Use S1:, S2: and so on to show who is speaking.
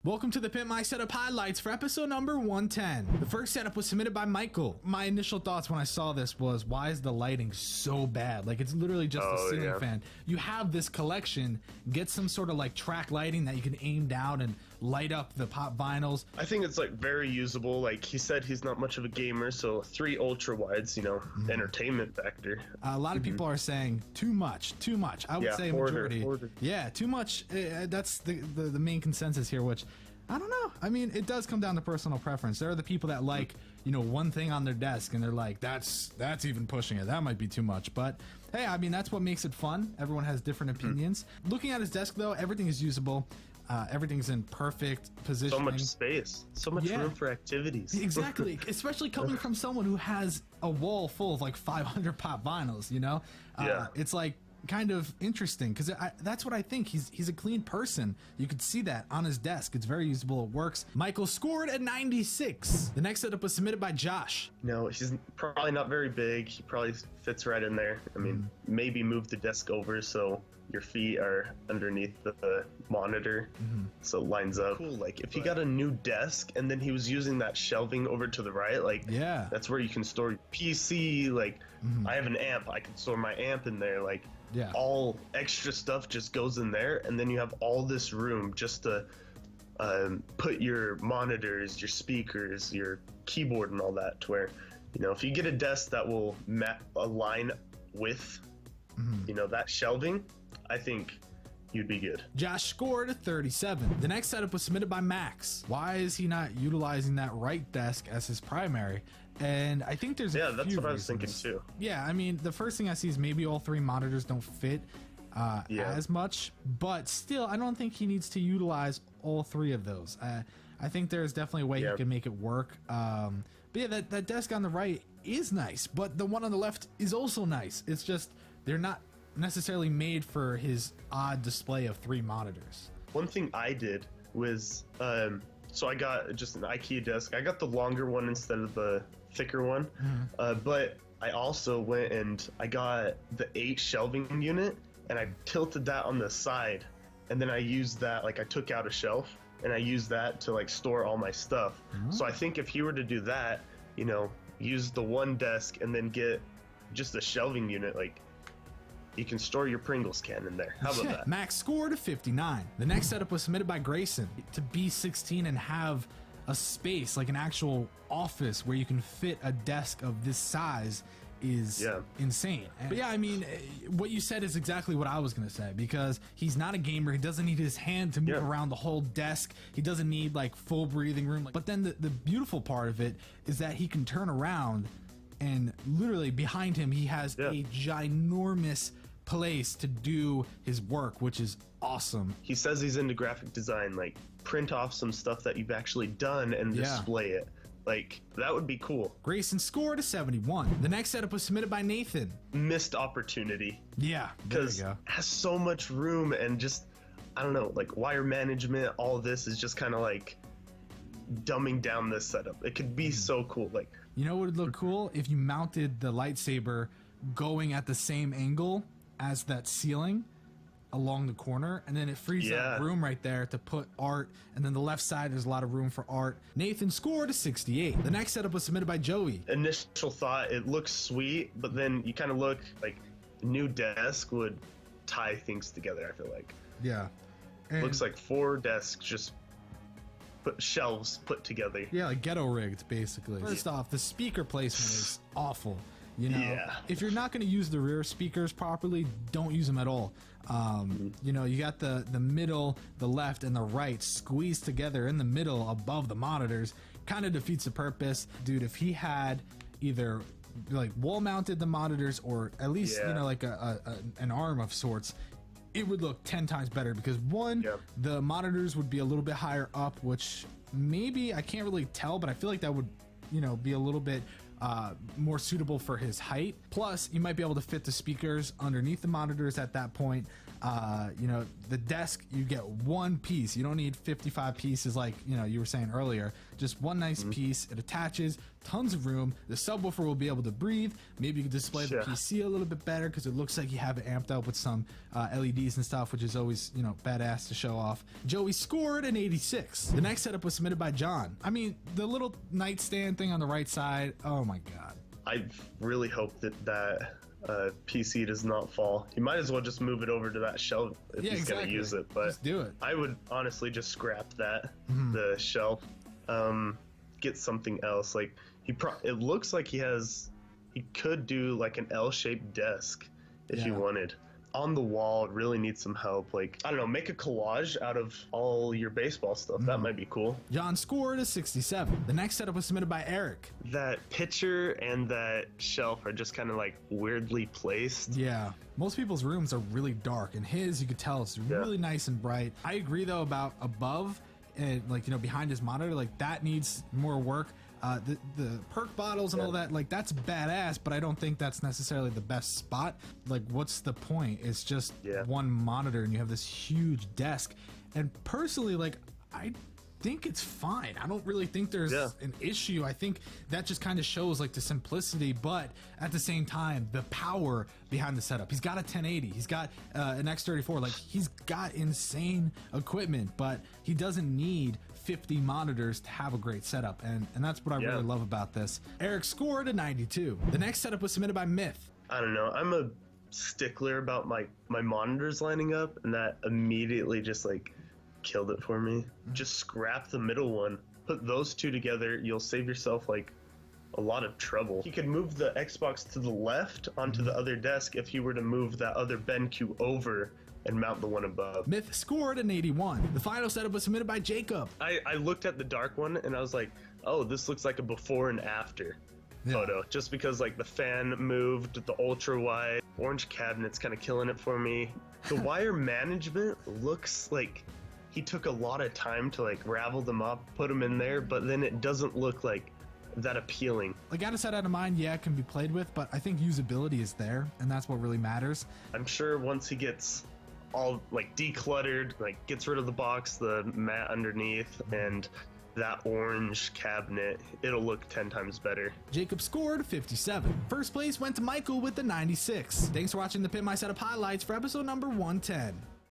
S1: Welcome to the Pimp My Setup highlights for episode number 110. The first setup was submitted by Michael. My initial thoughts when I saw this was, why is the lighting so bad? Like, it's literally just a ceiling fan. You have this collection, get some sort of like track lighting that you can aim down and light up the pop vinyls.
S2: I think it's like very usable. Like he said, he's not much of a gamer, so 3 ultra wides, you know, entertainment factor.
S1: A lot of people are saying too much. I would say majority. Yeah, too much. That's the main consensus here, which I don't know. I mean, it does come down to personal preference. There are the people that like, you know, one thing on their desk and they're like, that's even pushing it. That might be too much. But hey, I mean, that's what makes it fun. Everyone has different opinions. Looking at his desk though, everything is usable. Everything's in perfect position.
S2: So much space, so much room for activities.
S1: Exactly, especially coming from someone who has a wall full of like 500 pop vinyls, you know? It's like kind of interesting because that's what I think. He's a clean person. You could see that on his desk. It's very usable. It works. Michael scored at 96. The next setup was submitted by Josh.
S2: No, he's probably not very big. He probably fits right in there. I mean, maybe move the desk over so your feet are underneath the monitor, so it lines up. Cool. Like if you got a new desk and then he was using that shelving over to the right, like that's where you can store your PC. Like I have an amp, I can store my amp in there. Like all extra stuff just goes in there, and then you have all this room just to put your monitors, your speakers, your keyboard, and all that. To where, you know, if you get a desk that will align with, you know, that shelving, I think you'd be good.
S1: Josh scored a 37. The next setup was submitted by Max. Why is he not utilizing that right desk as his primary? And I think there's a
S2: that's
S1: few
S2: what I was
S1: reasons.
S2: thinking too.
S1: Yeah, I mean, the first thing I see is maybe all 3 monitors don't fit as much, but still, I don't think he needs to utilize all 3 of those. I think there's definitely a way he can make it work. But yeah, that desk on the right is nice, but the one on the left is also nice. It's just they're not necessarily made for his odd display of 3 monitors.
S2: One thing I did was, so I got just an IKEA desk. I got the longer one instead of the thicker one, but I also went and I got the 8 shelving unit and I tilted that on the side, and then I used that, like I took out a shelf and I used that to like store all my stuff. So I think if he were to do that, you know, use the one desk and then get just a shelving unit, like you can store your Pringles can in there. How about that?
S1: Max scored a 59. The next setup was submitted by Grayson. To be 16 and have a space, like an actual office where you can fit a desk of this size is insane. But yeah, I mean, what you said is exactly what I was going to say, because he's not a gamer. He doesn't need his hand to move around the whole desk. He doesn't need like full breathing room. But then the beautiful part of it is that he can turn around and literally behind him, he has a ginormous place to do his work, which is awesome.
S2: He says he's into graphic design. Like, print off some stuff that you've actually done and display it. Like, that would be cool.
S1: Grayson scored a 71. The next setup was submitted by Nathan.
S2: Missed opportunity.
S1: Yeah,
S2: because it has so much room, and just, I don't know, like wire management, all this is just kind of like dumbing down this setup. It could be so cool. Like,
S1: you know what would look cool? If you mounted the lightsaber going at the same angle as that ceiling along the corner, and then it frees up room right there to put art, and then the left side there's a lot of room for art. Nathan scored a 68. The next setup was submitted by Joey.
S2: Initial thought, it looks sweet, but then you kind of look like a new desk would tie things together. I feel like looks like 4 desks just shelves put together.
S1: Yeah, like ghetto rigged basically. First off, the speaker placement is awful. You know, if you're not going to use the rear speakers properly, don't use them at all. You know, you got the middle, the left, and the right squeezed together in the middle above the monitors. Kind of defeats the purpose. Dude, if he had either like wall mounted the monitors, or at least, you know, like an arm of sorts, it would look 10 times better, because one, the monitors would be a little bit higher up, which maybe, I can't really tell, but I feel like that would, you know, be a little bit more suitable for his height. Plus, you might be able to fit the speakers underneath the monitors at that point. You know, the desk, you get one piece. You don't need 55 pieces like, you know, you were saying earlier. Just one nice piece. It attaches, tons of room. The subwoofer will be able to breathe. Maybe you can display the PC a little bit better because it looks like you have it amped up with some LEDs and stuff, which is always, you know, badass to show off. Joey scored an 86. The next setup was submitted by John. I mean, the little nightstand thing on the right side, oh my God.
S2: I really hope that PC does not fall. You might as well just move it over to that shelf if he's gonna use it. But
S1: just do it.
S2: I would honestly just scrap that, the shelf. Get something else. Like it looks like he could do like an L-shaped desk if he wanted. On the wall, it really needs some help. Like, I don't know, make a collage out of all your baseball stuff. That might be cool.
S1: John scored a 67. The next setup was submitted by Eric.
S2: That pitcher and that shelf are just kind of like weirdly placed.
S1: Yeah. Most people's rooms are really dark, and his, you could tell, it's really nice and bright. I agree though about above and, like, you know, behind his monitor, like that needs more work. The perk bottles and all that, like, that's badass, but I don't think that's necessarily the best spot. Like, what's the point? It's just one monitor and you have this huge desk. And personally, like, I think it's fine. I don't really think there's an issue. I think that just kind of shows like the simplicity, but at the same time, the power behind the setup. He's got a 1080. He's got an X34. Like, he's got insane equipment, but he doesn't need 50 monitors to have a great setup, and that's what I really love about this. Eric scored a 92. The next setup was submitted by Myth.
S2: I don't know. I'm a stickler about my monitors lining up, and that immediately just like killed it for me. Just scrap the middle one. Put those two together. You'll save yourself like a lot of trouble. You could move the Xbox to the left onto the other desk if you were to move that other BenQ over and mount the one above.
S1: Myth scored an 81. The final setup was submitted by Jacob.
S2: I looked at the dark one and I was like, oh, this looks like a before and after photo. Just because like the fan moved, the ultra wide, orange cabinet's kind of killing it for me. The wire management looks like he took a lot of time to like ravel them up, put them in there, but then it doesn't look like that appealing.
S1: Like, out of sight, out of mind, it can be played with, but I think usability is there, and that's what really matters.
S2: I'm sure once he gets all like decluttered, like gets rid of the box, the mat underneath, and that orange cabinet, it'll look 10 times better.
S1: Jacob scored 57. First place went to Michael with the 96. Thanks for watching the Pimp My Setup highlights for episode number 110.